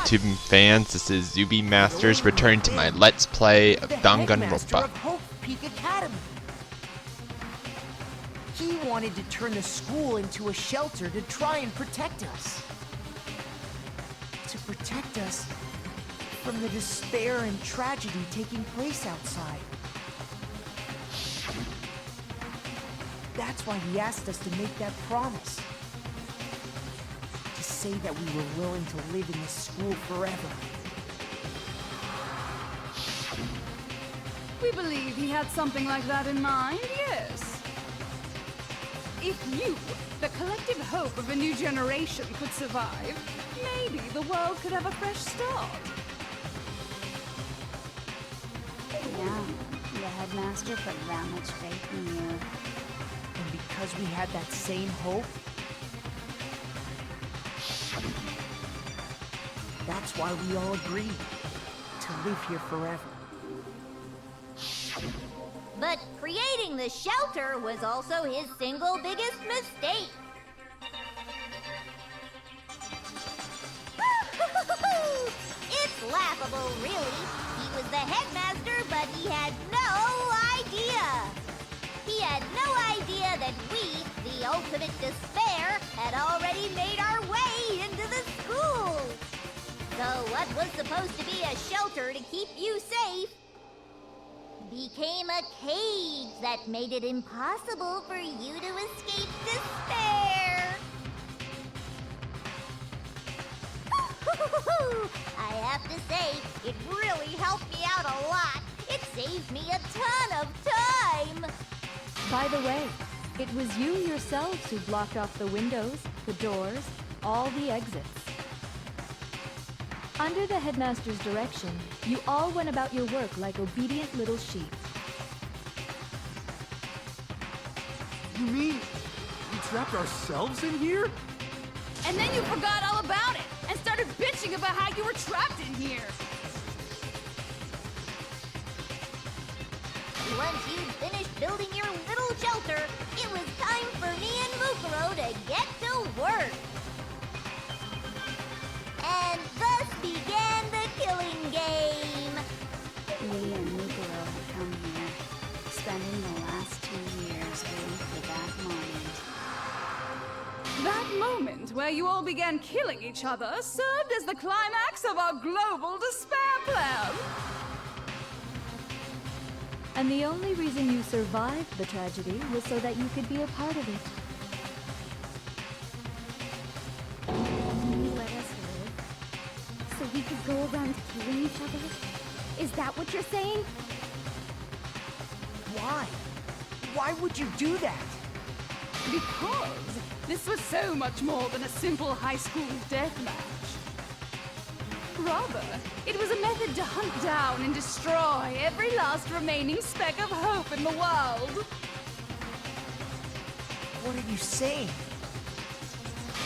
YouTube fans, this is Zuby Masters returning to my Let's Play of Danganronpa. He wanted to turn the school into a shelter to try and protect us. To protect us from the despair and tragedy taking place outside. That's why he asked us to make that promise. To say that we were willing to live in this school forever. We believe he had something like that in mind, yes. If you, the collective hope of a new generation, could survive, maybe the world could have a fresh start. Yeah, the headmaster put that much faith in you. And because we had that same hope, that's why we all agreed to live here forever. But creating the shelter was also his single biggest mistake. It's laughable, really. He was the headmaster, but he had no idea. He had no idea that we, the ultimate despair, had already made our way into the school. So what was supposed to be a shelter to keep you safe became a cage that made it impossible for you to escape despair. I have to say, it really helped me out a lot. It saved me a ton of time. By the way, it was you yourselves who blocked off the windows, the doors, all the exits. Under the headmaster's direction, you all went about your work like obedient little sheep. You mean we trapped ourselves in here? And then you forgot all about it and started bitching about how you were trapped in here. Once you'd finished building your little shelter, it was time for me and Mukuro to get to work. And thus began the killing game. We and Mukuro had come here, spending the last 2 years waiting for that moment. That moment where you all began killing each other served as the climax of our global despair plan. And the only reason you survived the tragedy was so that you could be a part of it. You let us live, so we could go around killing each other? Is that what you're saying? Why? Why would you do that? Because this was so much more than a simple high school deathmatch. Rather, it was a method to hunt down and destroy every last remaining speck of hope in the world. What are you saying?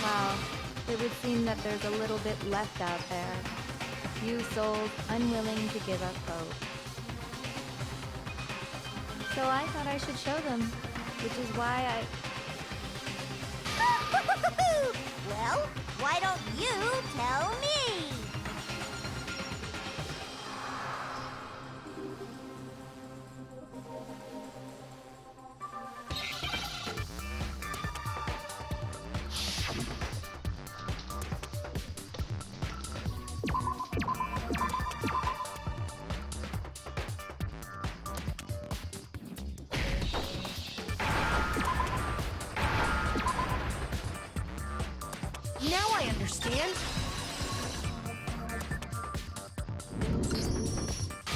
Well, it would seem that there's a little bit left out there. A few souls unwilling to give up hope. So I thought I should show them, which is why I... Well, why don't you tell me? Now I understand.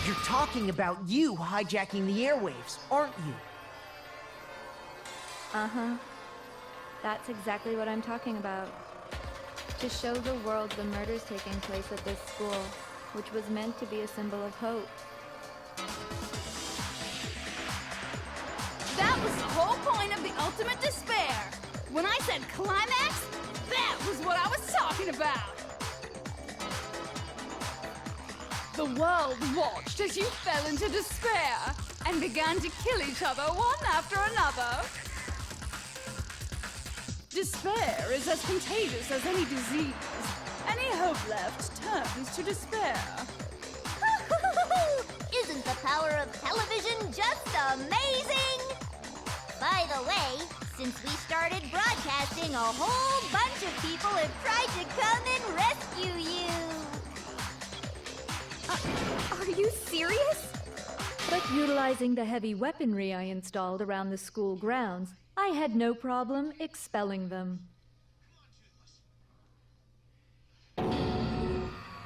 You're talking about you hijacking the airwaves, aren't you? Uh-huh. That's exactly what I'm talking about. To show the world the murders taking place at this school, which was meant to be a symbol of hope. That was the whole point of the ultimate despair. When I said climax, that was what I was talking about. The world watched as you fell into despair and began to kill each other one after another. Despair is as contagious as any disease, and any hope left turns to despair. Isn't the power of television just amazing? By the way, since we started broadcasting, a whole bunch of people have tried to come and rescue you. Are you serious? But utilizing the heavy weaponry I installed around the school grounds, I had no problem expelling them.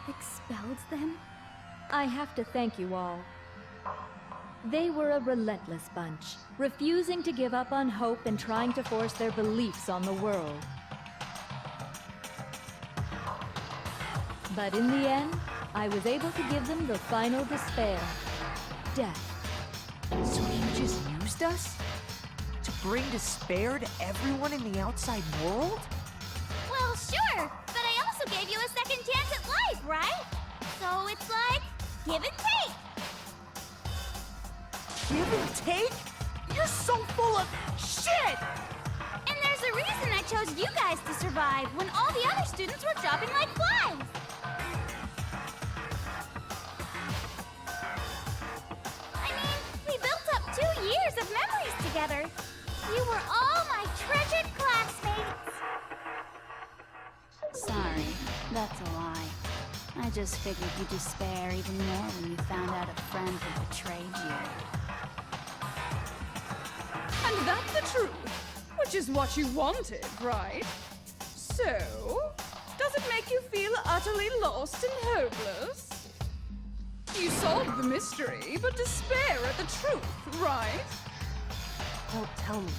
Expelled them? I have to thank you all. They were a relentless bunch, refusing to give up on hope and trying to force their beliefs on the world. But in the end, I was able to give them the final despair: death. So you just used us? To bring despair to everyone in the outside world? Well, sure, but I also gave you a second chance at life, right? So it's like, give and take. Give and take? You're so full of shit! And there's a reason I chose you guys to survive when all the other students were dropping like flies. I mean, we built up 2 years of memories together. You were all my treasured classmates. Sorry, that's a lie. I just figured you'd despair even more when you found out a friend had betrayed you. And that's the truth, which is what you wanted, right? So, does it make you feel utterly lost and hopeless? You solved the mystery, but despair at the truth, right? Don't tell me.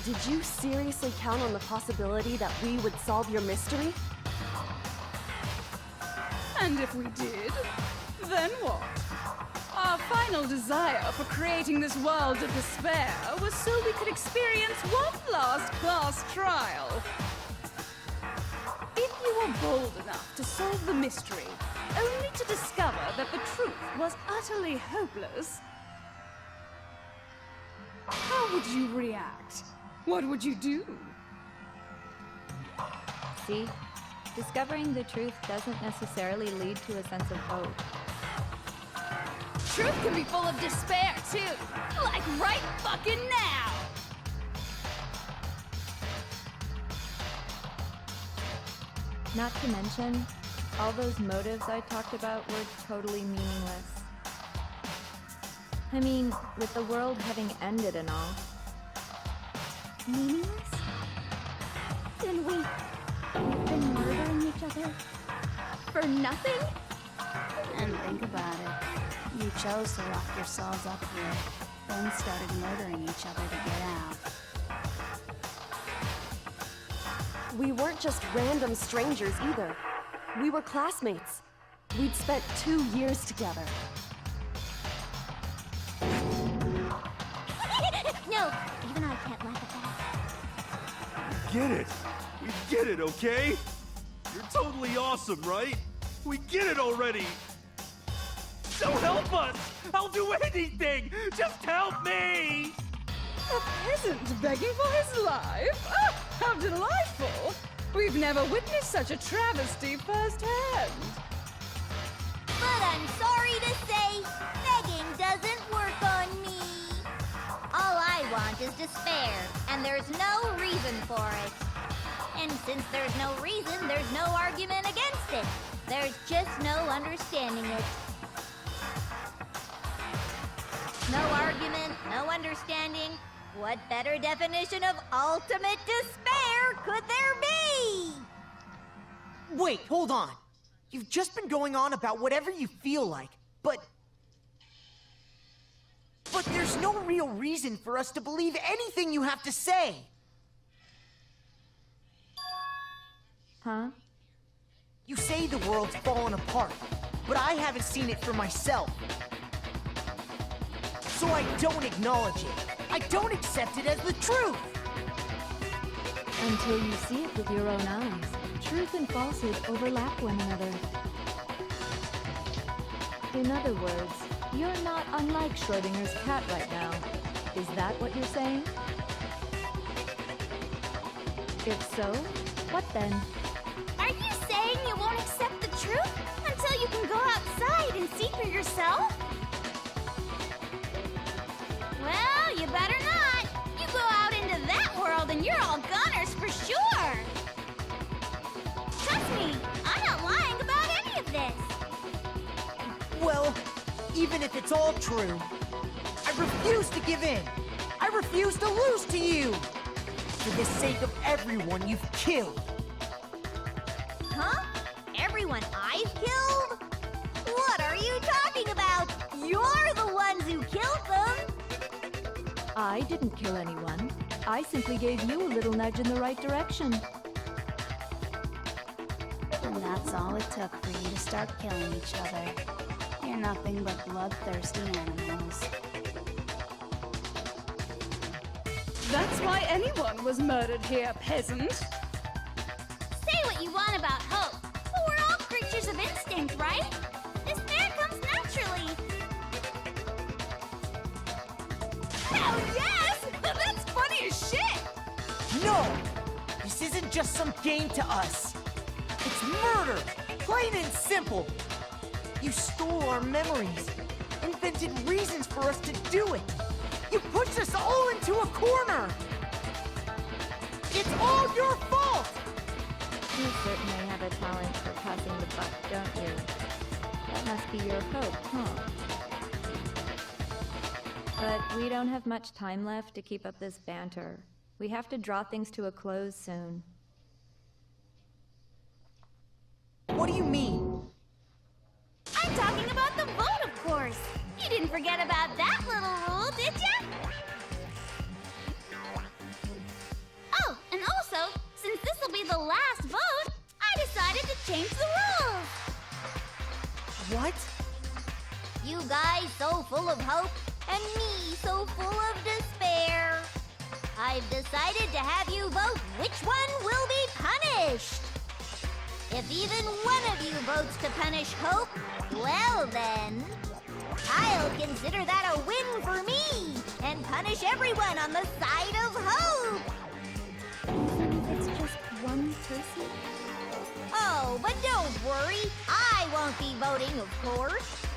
Did you seriously count on the possibility that we would solve your mystery? And if we did, then what? Our final desire for creating this world of despair was so we could experience one last class trial. If you were bold enough to solve the mystery, only to discover that the truth was utterly hopeless, how would you react? What would you do? See? Discovering the truth doesn't necessarily lead to a sense of hope. Truth can be full of despair, too. Like right fucking now! Not to mention, all those motives I talked about were totally meaningless. I mean, with the world having ended and all. Meaningless? Then we've been murdering each other for nothing? And think about it. You chose to lock yourselves up here, then started murdering each other to get out. We weren't just random strangers either. We were classmates. We'd spent 2 years together. No, even I can't laugh at that. Get it. We get it, okay? You're totally awesome, right? We get it already. So help us. I'll do anything. Just help me. A peasant begging for his life? Oh, how delightful! We've never witnessed such a travesty firsthand. But I'm sorry to say, begging doesn't work on me. All I want is despair, and there's no reason for it. And since there's no reason, there's no argument against it. There's just no understanding it. No argument, no understanding. What better definition of ultimate despair could there be? Wait, hold on. You've just been going on about whatever you feel like, but there's no real reason for us to believe anything you have to say. Huh? You say the world's fallen apart, but I haven't seen it for myself. So I don't acknowledge it. I don't accept it as the truth. Until you see it with your own eyes, truth and falsehood overlap one another. In other words, you're not unlike Schrodinger's cat right now. Is that what you're saying? If so, what then? Are you saying even if it's all true. I refuse to give in. I refuse to lose to you. For the sake of everyone you've killed. Huh? Everyone I've killed? What are you talking about? You're the ones who killed them! I didn't kill anyone. I simply gave you a little nudge in the right direction. And that's all it took for you to start killing each other. You're nothing but bloodthirsty animals. That's why anyone was murdered here, peasant. Say what you want about hope, but we're all creatures of instinct, right? Despair comes naturally. Hell yes! That's funny as shit! No! This isn't just some game to us. It's murder! Plain and simple! You stole our memories, invented reasons for us to do it. You pushed us all into a corner! It's all your fault! You certainly have a talent for passing the buck, don't you? That must be your hope, huh? But we don't have much time left to keep up this banter. We have to draw things to a close soon. What do you mean? I'm talking about the vote, of course. You didn't forget about that little rule, did ya? Oh, and also, since this will be the last vote, I decided to change the rules. What? You guys so full of hope, and me so full of despair. I've decided to have you vote which one will be punished. If even one of you votes to punish Hope, well then, I'll consider that a win for me and punish everyone on the side of Hope. Even if it's just one person? Oh, but don't worry, I won't be voting, of course.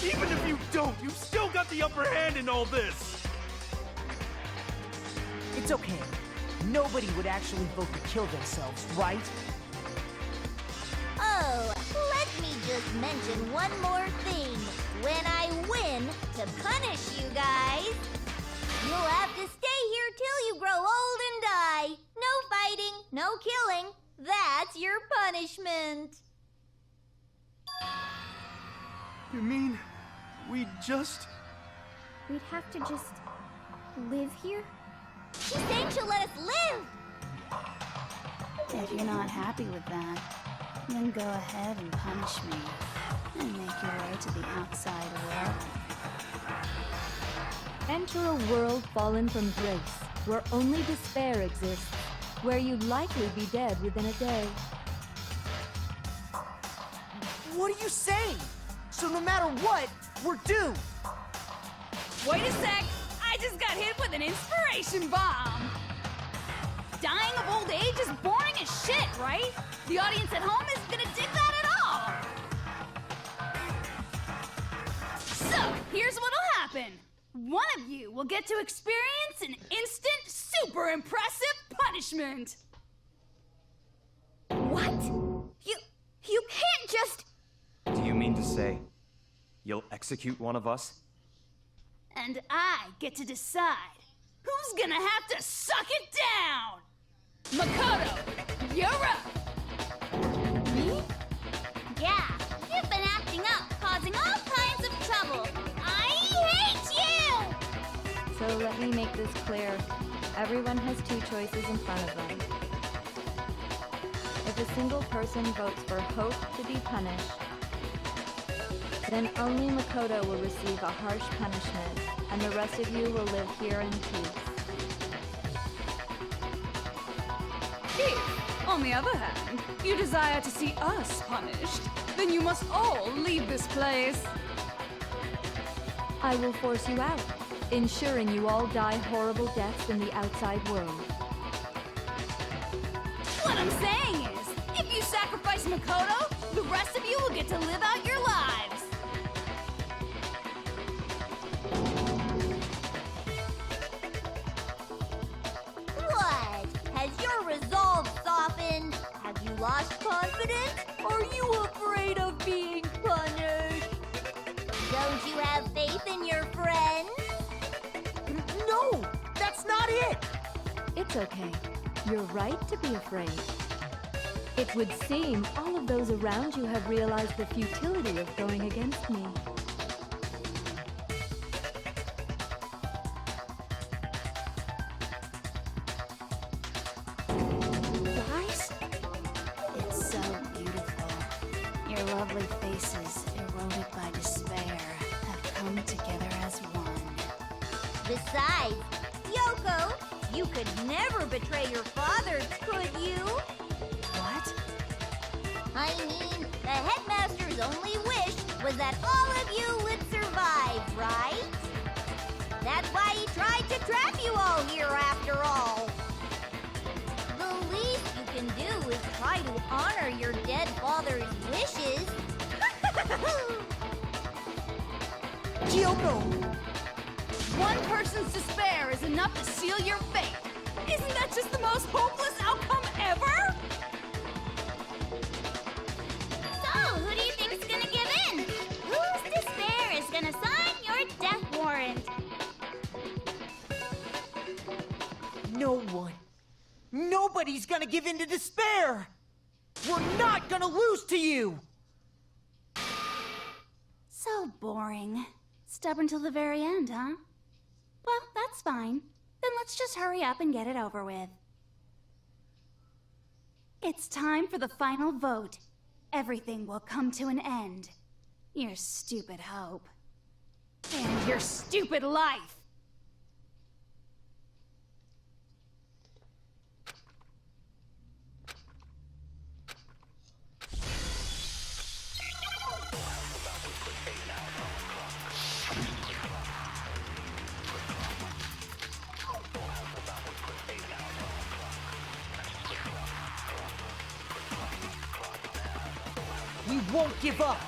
Even if you don't, you've still got the upper hand in all this! It's okay. Nobody would actually vote to kill themselves, right? Oh, let me just mention one more thing. When I win to punish you guys, you'll have to stay here till you grow old and die. No fighting, no killing. That's your punishment. You mean, we just... We'd have to just live here? She's saying she'll let us live. If you're not happy with that, then go ahead and punish me, and make your way to the outside world. Enter a world fallen from grace, where only despair exists, where you'd likely be dead within a day. What are you saying? So no matter what, we're doomed! Wait a sec! I just got hit with an inspiration bomb! Dying of old age is boring as shit, right? The audience at home isn't gonna dig that at all! So, here's what'll happen. One of you will get to experience an instant, super impressive punishment! What? You can't just... Do you mean to say you'll execute one of us? And I get to decide who's gonna have to suck it down! Makoto, you're up! Me? Yeah, you've been acting up, causing all kinds of trouble. I hate you! So let me make this clear. Everyone has two choices in front of them. If a single person votes for Hope to be punished, then only Makoto will receive a harsh punishment, and the rest of you will live here in peace. If, on the other hand, you desire to see us punished, then you must all leave this place. I will force you out, ensuring you all die horrible deaths in the outside world. What I'm saying is, if you sacrifice Makoto, the rest of you will get to live out your lives. What? Has your resolve softened? Have you lost confidence? Are you afraid of being punished? Don't you have It's okay. You're right to be afraid. It would seem all of those around you have realized the futility of going against me. Guys, it's so beautiful. Your lovely faces, eroded by despair, have come together as one. Besides, Yoko, you could never betray your father, could you? What? I mean, the headmaster's only wish was that all of you would survive, right? That's why he tried to trap you all here after all. The least you can do is try to honor your dead father's wishes. Kyoko! One person's despair is enough to seal your fate. Isn't that just the most hopeless outcome ever? So, who do you think's gonna give in? Whose despair is gonna sign your death warrant? No one. Nobody's gonna give in to despair! We're not gonna lose to you! So boring. Stubborn till the very end, huh? Well, that's fine. Then let's just hurry up and get it over with. It's time for the final vote. Everything will come to an end. Your stupid hope. And your stupid life. We won't give up!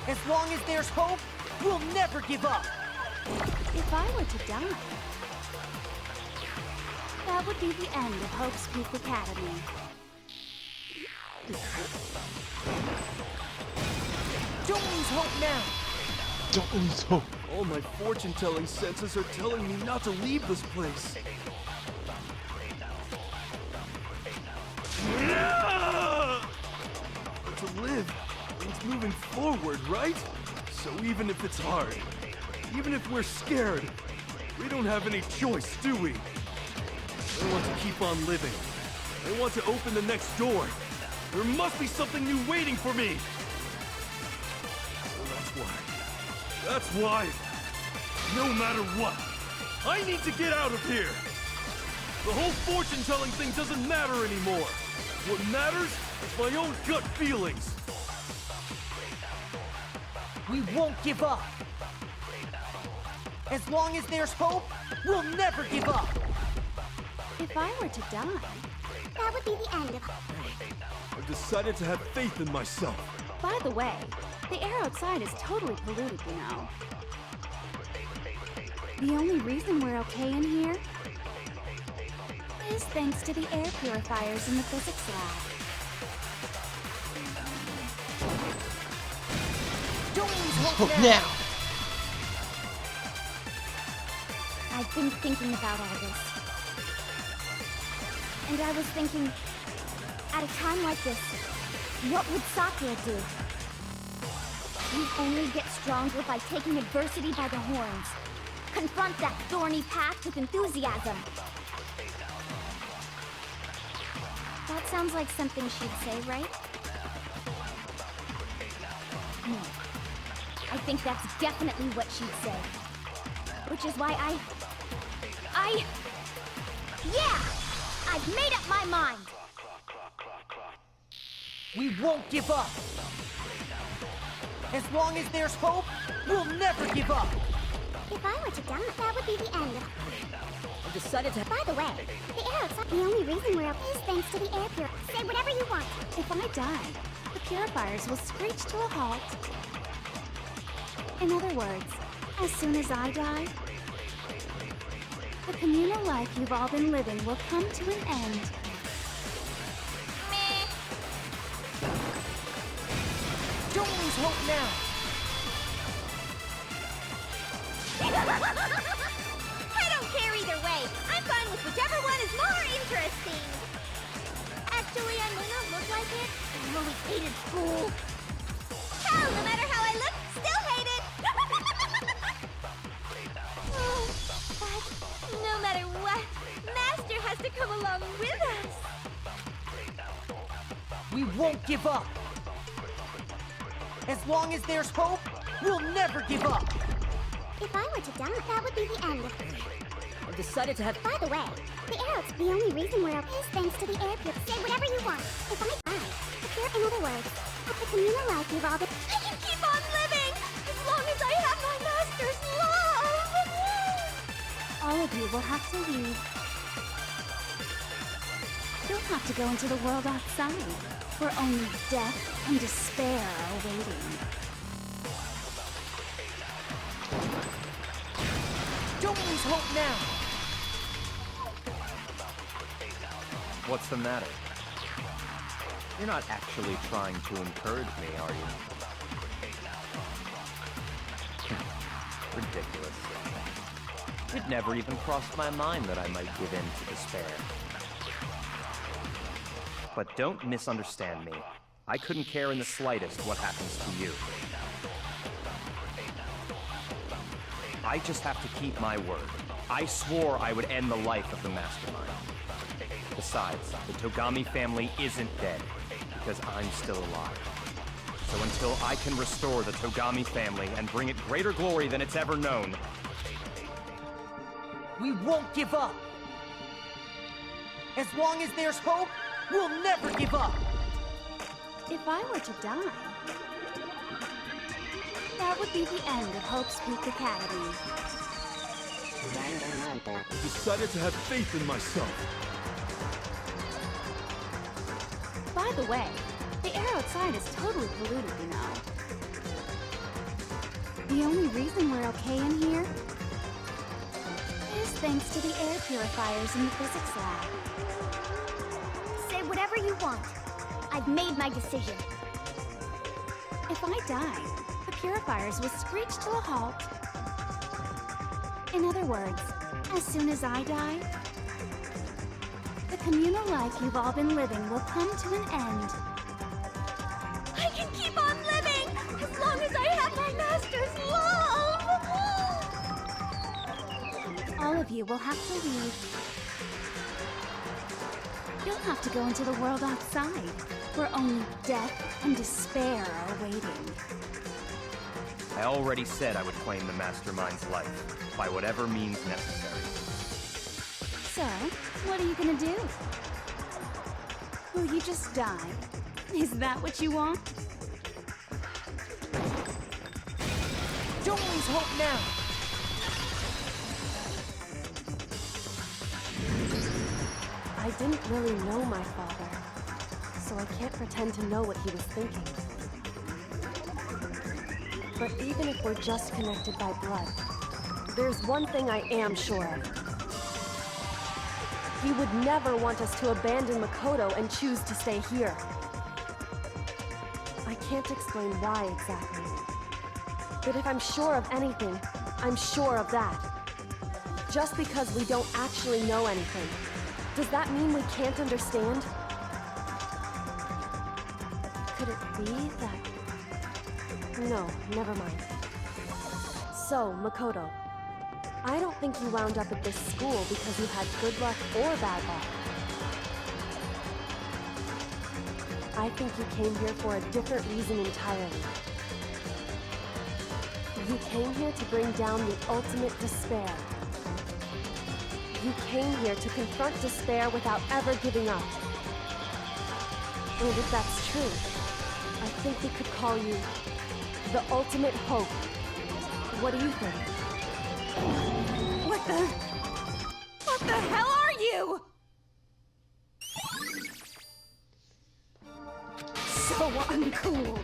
As long as there's hope, we'll never give up! If I were to die, that would be the end of Hope's Peak Academy. Don't lose hope now! Don't lose hope. All my fortune-telling senses are telling me not to leave this place. But to live means moving forward, right? So even if it's hard, even if we're scared, we don't have any choice, do we? I want to keep on living. I want to open the next door. There must be something new waiting for me. So that's why, no matter what, I need to get out of here. The whole fortune-telling thing doesn't matter anymore. What matters is my own gut feelings. We won't give up! As long as there's hope, we'll never give up! If I were to die, That would be the end of... I've decided to have faith in myself. by the way, the air outside is totally polluted, you know. The only reason we're okay in here is thanks to the air purifiers in the physics lab. Don't lose hope Hope now! now. I've been thinking about all this. And I was thinking, at a time like this, what would Sakura do? We only get stronger by taking adversity by the horns. Confront that thorny path with enthusiasm. That sounds like something she'd say, right? No. I think that's definitely what she'd say. Which is why yeah! I've made up my mind! We won't give up! As long as there's hope, we'll never give up! If I were to die, that would be the end of... I decided to... By the way, the air outside, the only reason we're up is thanks to the air purifier. Say whatever you want. If I die, the purifiers will screech to a halt. In other words, as soon as I die, the communal life you've all been living will come to an end. Don't lose hope now! I don't care either way. I'm fine with whichever one is more interesting. Actually, I may not look like it. I always hated school. Hell, no matter how I look, still hate it. Oh, but no matter what, Master has to come along with us. We won't give up. As long as there's hope, we'll never give up. If I were to die, that would be the end. I decided to have... By the way, the arrows, the only reason we're okay is thanks to the air pure. Say whatever you want. If I die, appear in other words, at the communal life you've all been... I can keep on living as long as I have my Master's love. All of you will have to leave. You'll have to go into the world outside, where only death and despair are waiting. Don't lose hope now. What's the matter? You're not actually trying to encourage me, are you? Ridiculous. It never even crossed my mind that I might give in to despair. But don't misunderstand me. I couldn't care in the slightest what happens to you. I just have to keep my word. I swore I would end the life of the Mastermind. Besides, the Togami family isn't dead, because I'm still alive. So until I can restore the Togami family and bring it greater glory than it's ever known, We won't give up. As long as there's hope, we'll never give up. If I were to die, that would be the end of Hope's Peak Academy. I decided to have faith in myself. By the way, the air outside is totally polluted, you know. The only reason we're okay in here is thanks to the air purifiers in the physics lab. Say whatever you want. I've made my decision. If I die, the purifiers will screech to a halt. In other words, as soon as I die, the communal life you've all been living will come to an end. I can keep on living as long as I have my Master's love. All of you will have to leave. You'll have to go into the world outside, where only death and despair are waiting. I already said I would claim the Mastermind's life, by whatever means necessary. So, what are you gonna do? Will you just die? Is that what you want? Don't lose hope now. I didn't really know my father, so I can't pretend to know what he was thinking. But even if we're just connected by blood, there's one thing I am sure of. He would never want us to abandon Makoto and choose to stay here. I can't explain why exactly. But if I'm sure of anything, I'm sure of that. Just because we don't actually know anything, does that mean we can't understand? Could it be that... No, never mind. So, Makoto, I don't think you wound up at this school because you had good luck or bad luck. I think you came here for a different reason entirely. You came here to bring down the ultimate despair. You came here to confront despair without ever giving up. And if that's true, I think we could call you the ultimate hope. What do you think? What the hell are you? So uncool.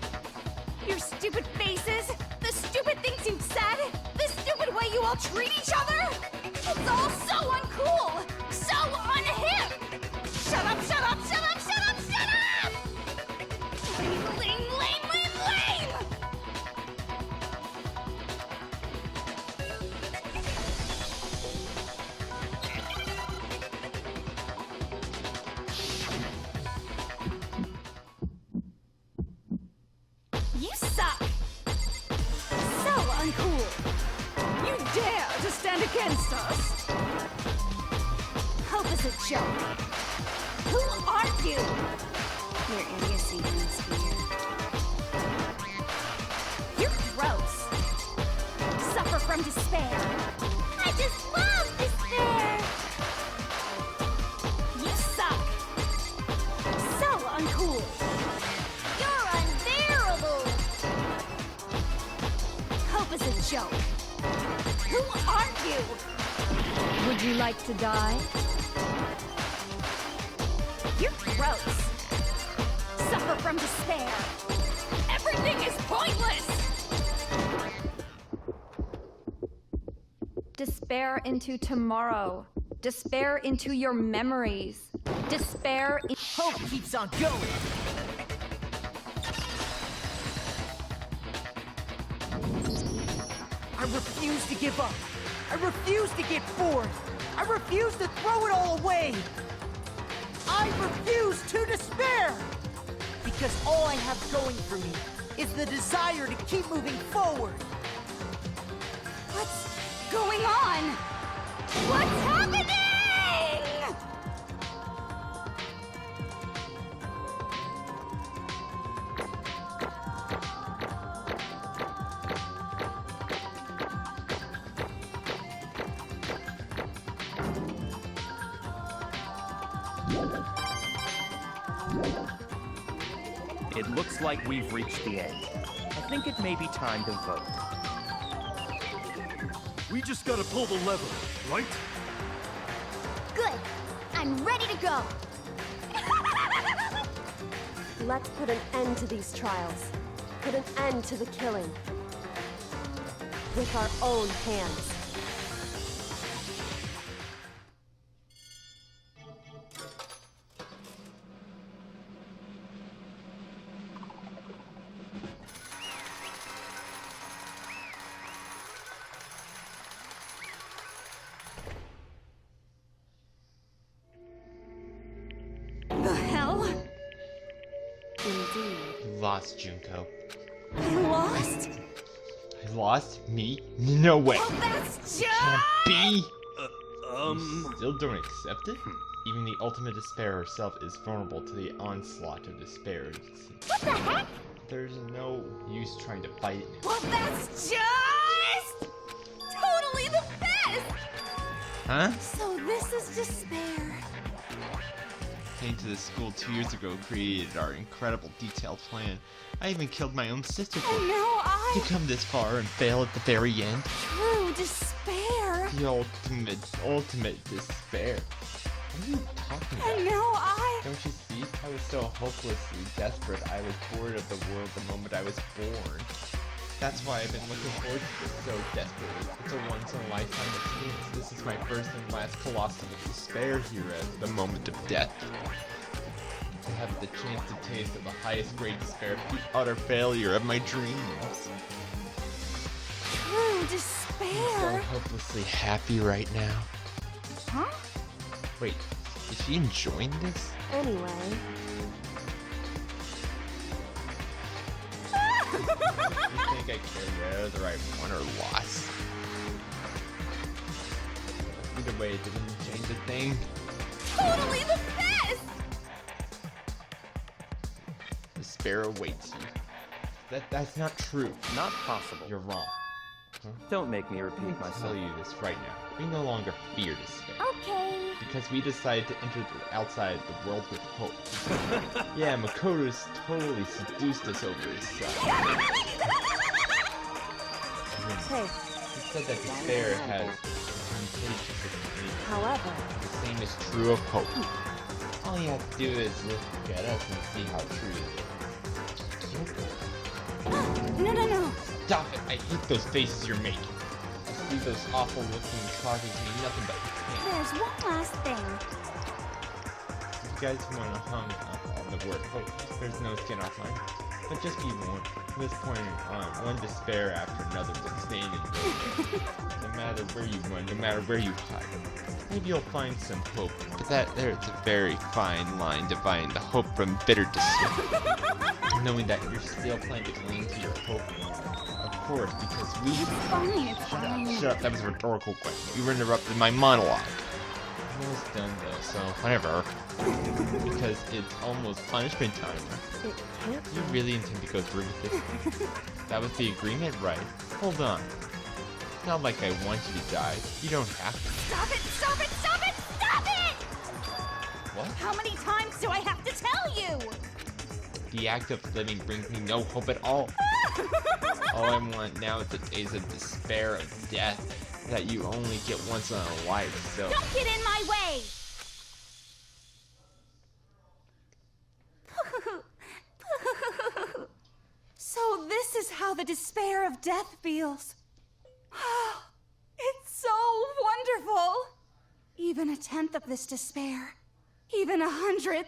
Your stupid faces, the stupid things you've said, the stupid way you all treat each other. It's all so uncool, so unhip. Shut up, shut up, shut up, shut up, shut up! Lame, lame, lame, lame, lame! uncool! You dare to stand against us? Hope is a joke. Who are you? Your idiocy ends here. You're gross. Suffer from despair. I just love despair. You suck. So uncool. You're unbearable! Hope is a joke. Who are you? Would you like to die? You're gross. Suffer from despair. Everything is pointless! Despair into tomorrow. Despair into your memories. Despair in Hope keeps on going. I refuse to give up. I refuse to get bored. I refuse to throw it all away. I refuse to despair. Because all I have going for me is the desire to keep moving forward. What's going on? What's happening? It looks like we've reached the end. I think it may be time to vote. We just gotta pull the lever, right? Good. I'm ready to go. Let's put an end to these trials. Put an end to the killing. With our own hands. The hell? Indeed. You lost, Junko. I lost? I lost? Me? No way. Well, that's Can't be. Um... You still don't accept it? Even the ultimate despair herself is vulnerable to the onslaught of despair. What the heck? There's no use trying to fight it. Well, that's just totally the best! Huh? So this is despair. Came to this school 2 years ago, created our incredible detailed plan. I even killed my own sister for And it. now To come this far and fail at the very end. true despair. The ultimate despair. What are you talking about? And now Don't you see? I was so hopelessly desperate. I was bored of the world the moment I was born. That's why I've been looking forward to this so desperately. It's a once-in-a-lifetime experience. This is my first and last colossal despair here at the moment of death. To have the chance to taste of the highest grade despair, the utter failure of my dreams. true I'm so despair. hopelessly happy right now. Huh? Wait, is she enjoying this? Anyway, You think I care whether I won or lost? Either way, it didn't change a thing. Totally the best! Despair awaits you. That's not true. Not possible. You're wrong. Don't make me repeat Let me myself. tell you this right now. We no longer fear despair. Okay. Because we decided to enter the outside the world with hope. Yeah, Makoto's totally seduced us over his side. hey, He said that despair has contagious ability. however, The same is true of hope. All you have to do is look at us and see how true it is. No. Stop it! I hate those faces you're making. I see those awful looking charges mean nothing but pain. There's one last thing. If you guys want to hung up on the word hope, there's no skin off mine. But just be warned, from this point on, one despair after another will stand in your way. No matter where you run, no matter where you hide. Maybe you'll find some hope, but there's a very fine line dividing the hope from bitter despair. knowing that you're still planning to cling to your hope. Of course, because we... It's fine. Shut up, that was a rhetorical question. You interrupted my monologue. I'm almost done though, so whatever. Because it's almost punishment time. It can't. You really intend to go through with this? That was the agreement, right? Hold on. It's not like I want you to die. You don't have to. Stop it! Stop it! Stop it! Stop it! What? How many times do I have to tell you? The act of living brings me no hope at all. All I want now is the days of despair, of death, that you only get once in a life, so... Don't get in my way! So this is how the despair of death feels. It's so wonderful. Even a tenth of this despair, even 100th.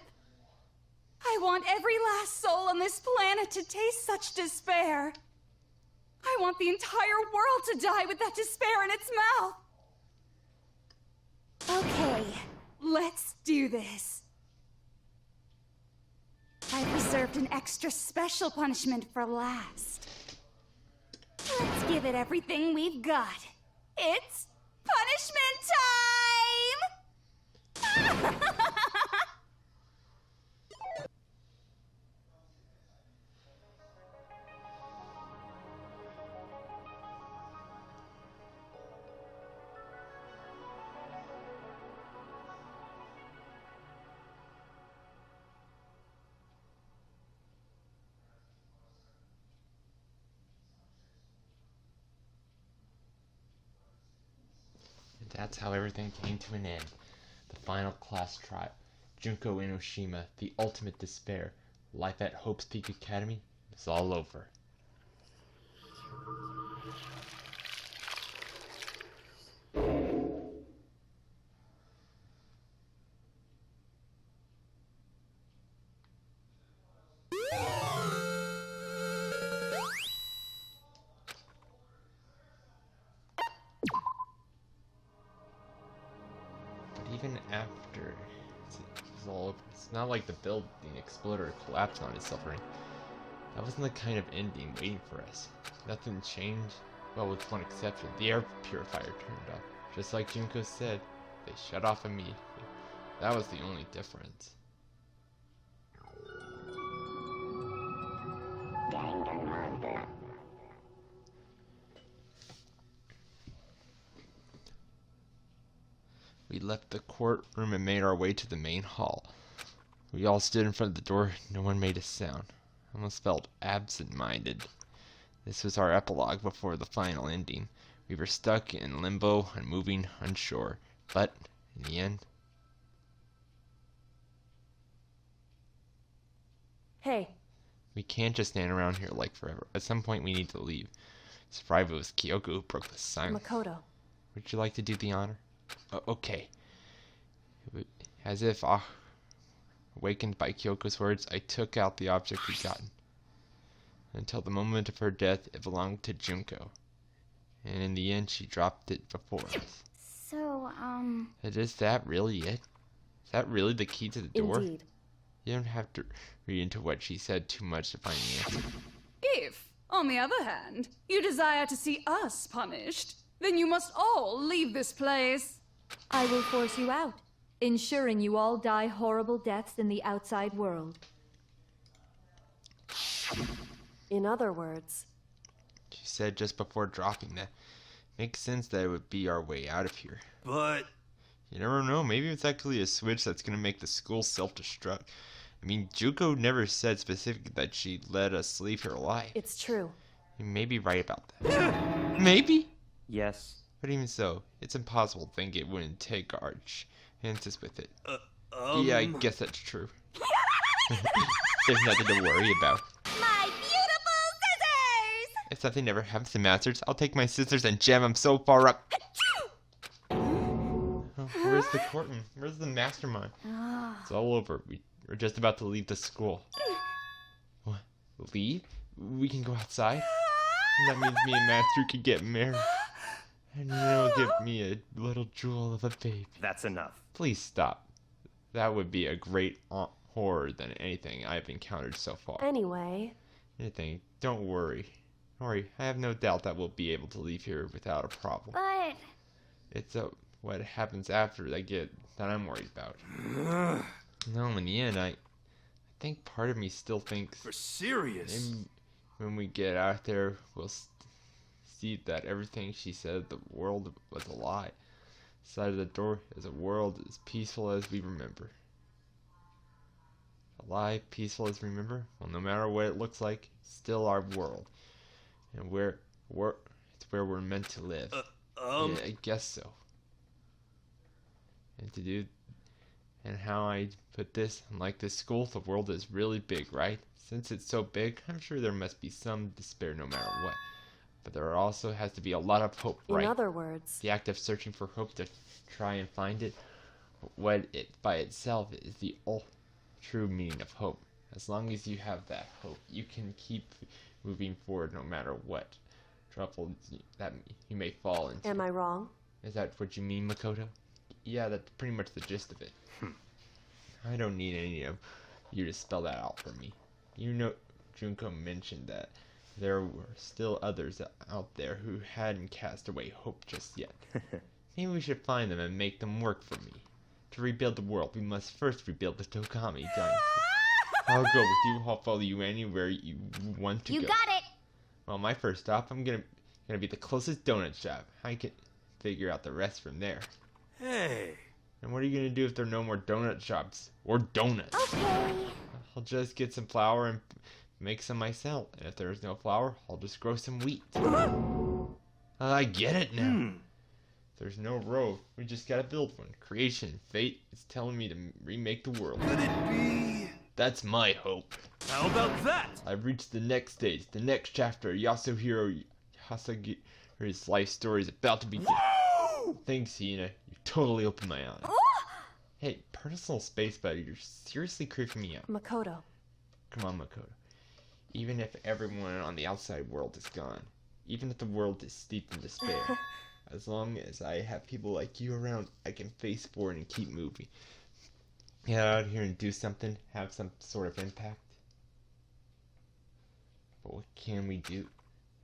I want every last soul on this planet to taste such despair. I want the entire world to die with that despair in its mouth. Okay, Let's do this. I've reserved an extra special punishment for last. Let's give it everything we've got. It's punishment time! That's how everything came to an end. The final class trial. Junko Enoshima, the ultimate despair. Life at Hope's Peak Academy is all over. Even after it's all over, it's not like the building exploded or collapsed on itself or anything. That wasn't the kind of ending waiting for us. Nothing changed, well, with one exception. The air purifier turned off. Just like Junko said, they shut off immediately. That was the only difference. We left the courtroom and made our way to the main hall. We all stood in front of the door. No one made a sound. I almost felt absent-minded. This was our epilogue before the final ending. We were stuck in limbo, unmoving, unsure. But, in the end... Hey. We can't just stand around here like forever. At some point we need to leave. Survival was Kyoko who broke the silence. Makoto. Would you like to do the honor? Okay. As if awakened by Kyoko's words, I took out the object we'd gotten. Until the moment of her death, it belonged to Junko. And in the end, she dropped it before us. So, Is that really it? Is that really the key to the door? Indeed. You don't have to read into what she said too much to find the answer. If, on the other hand, you desire to see us punished, then you must all leave this place. I will force you out, ensuring you all die horrible deaths in the outside world. In other words, She said just before dropping that. Makes sense that it would be our way out of here. But You never know, maybe it's actually a switch that's gonna make the school self-destruct. I mean, Junko never said specifically that she'd let us leave here alive. it's true. You may be right about that. Maybe? Yes. But even so, it's impossible to think it wouldn't take our chances with it. Yeah, I guess that's true. There's nothing to worry about. My beautiful scissors! If something ever happens to Masters, I'll take my scissors and jam them so far up. Oh, where's the courtroom? Where's the mastermind? It's all over. We're just about to leave the school. What? Leave? We can go outside? That means me and Master can get married. And you'll give me a little jewel of a baby. That's enough. Please stop. That would be a great horror than anything I've encountered so far. Anyway, Anything, don't worry. Don't worry, I have no doubt that we'll be able to leave here without a problem. But It's what happens after that I'm worried about. No, in the end, I think part of me still thinks For serious? maybe when we get out there, we'll see that everything she said, the world was a lie. Side of the door is a world as peaceful as we remember. A lie, peaceful as we remember? Well, no matter what it looks like, it's still our world. And it's where we're meant to live. Yeah, I guess so. And how I put this, unlike this school, the world is really big, right? Since it's so big, I'm sure there must be some despair no matter what. But there also has to be a lot of hope, right? in other words, The act of searching for hope to try and find it, what it by itself is the true meaning of hope. As long as you have that hope, you can keep moving forward no matter what trouble that you may fall into. am I wrong? Is that what you mean, Makoto? Yeah, that's pretty much the gist of it. I don't need any of you to spell that out for me. You know, Junko mentioned that there were still others out there who hadn't cast away hope just yet. Maybe we should find them and make them work for me. To rebuild the world, we must first rebuild the Togami dynasty. I'll go with you. I'll follow you anywhere you want to go. you got it. Well, my first stop, I'm gonna be the closest donut shop. I can figure out the rest from there. Hey. And what are you gonna do if there are no more donut shops or donuts? Okay. I'll just get some flour and make some myself. And if there's no flour, I'll just grow some wheat. I get it now. There's no road. We just gotta build one. Creation, fate is telling me to remake the world. Could it be? That's my hope. How about that? I've reached the next stage, the next chapter. Yasuhiro Hasagi's life story is about to begin. Woo! Thanks, Hina. You totally opened my eyes. Hey, personal space buddy, you're seriously creeping me out. Makoto. Come on, Makoto. Even if everyone on the outside world is gone, even if the world is steeped in despair, as long as I have people like you around, I can face forward and keep moving. Get out here and do something, have some sort of impact. But what can we do?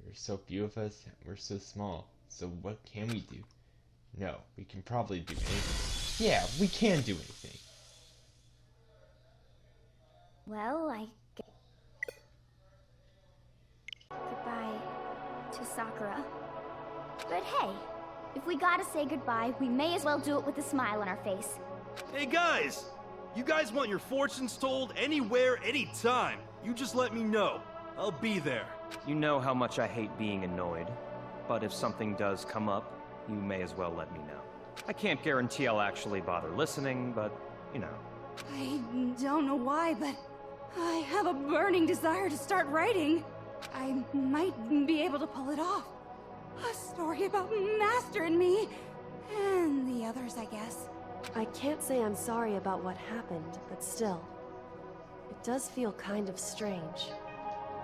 There's so few of us, and we're so small. So what can we do? No, we can probably do anything. Yeah, we can do anything. Well, goodbye to Sakura. But hey, if we gotta say goodbye, we may as well do it with a smile on our face. Hey guys! You guys want your fortunes told anywhere, anytime. You just let me know. I'll be there. You know how much I hate being annoyed, but if something does come up, you may as well let me know. I can't guarantee I'll actually bother listening, but, you know. I don't know why, but I have a burning desire to start writing. I might be able to pull it off. A story about Master and me, and the others, I guess. I can't say I'm sorry about what happened, but still, it does feel kind of strange.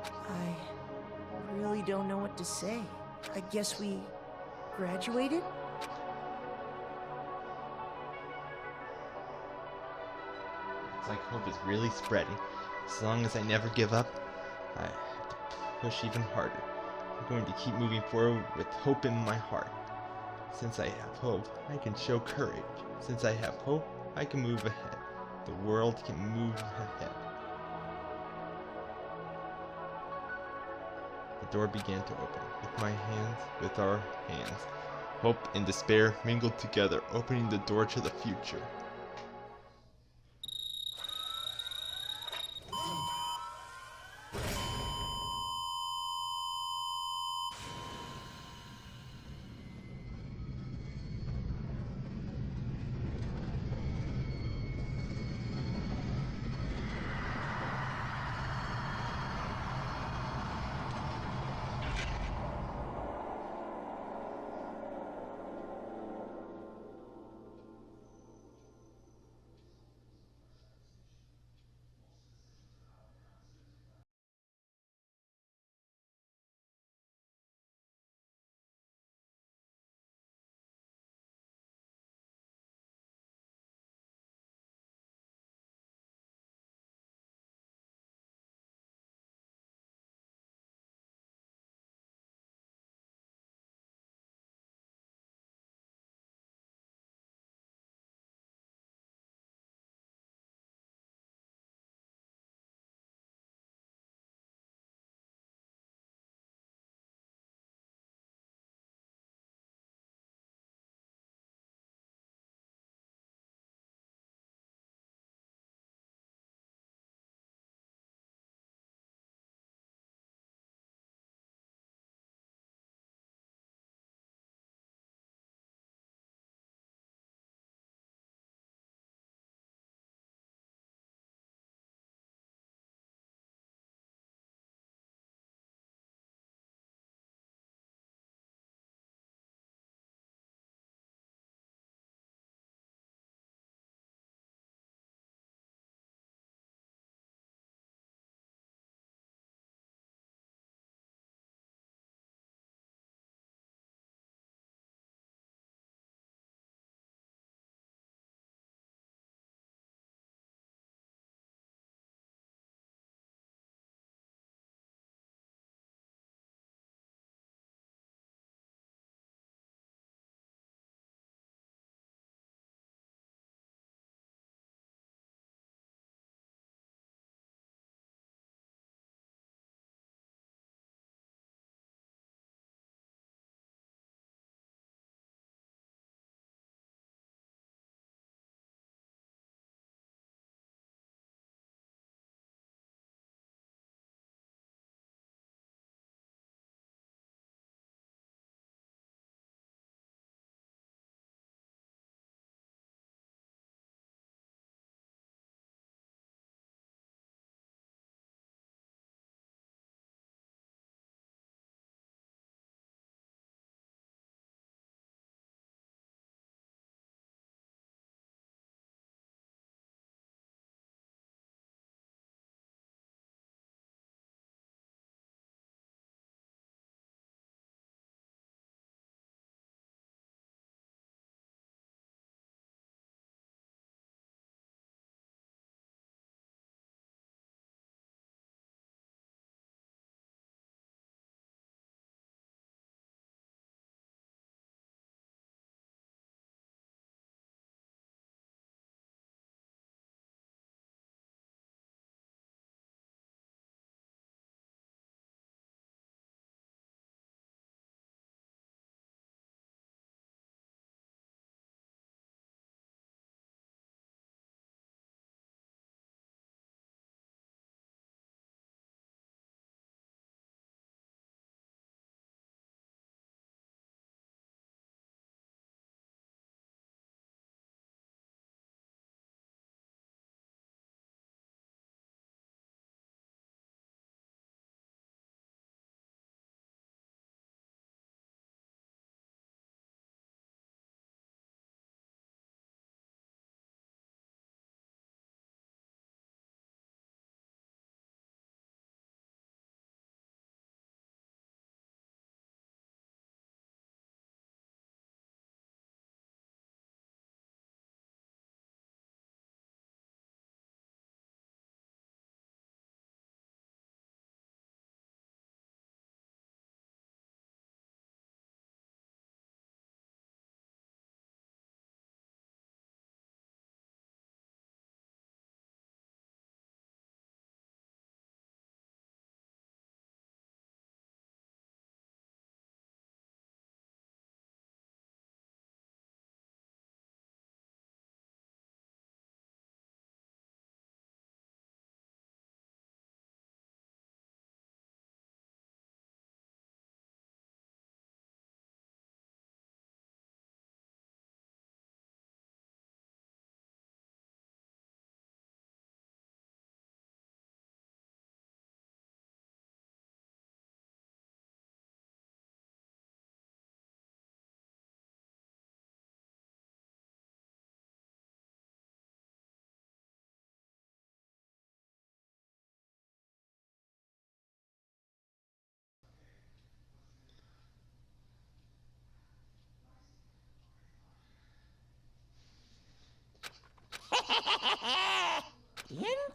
I really don't know what to say. I guess we graduated? It's like hope is really spreading. As long as I never give up, I have to push even harder. I'm going to keep moving forward with hope in my heart. Since I have hope, I can show courage. Since I have hope, I can move ahead. The world can move ahead. The door began to open. With our hands. Hope and despair mingled together, opening the door to the future.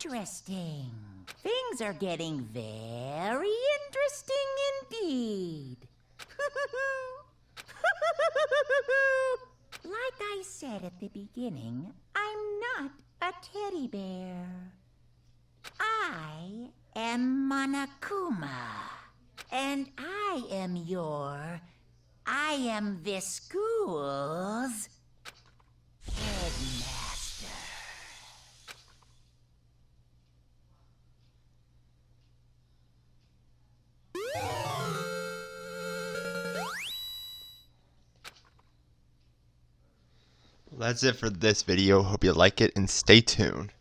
interesting. Things are getting very interesting indeed. Like I said at the beginning, I'm not a teddy bear. I am Monokuma. And I am this school's headmaster. That's it for this video. Hope you like it and stay tuned.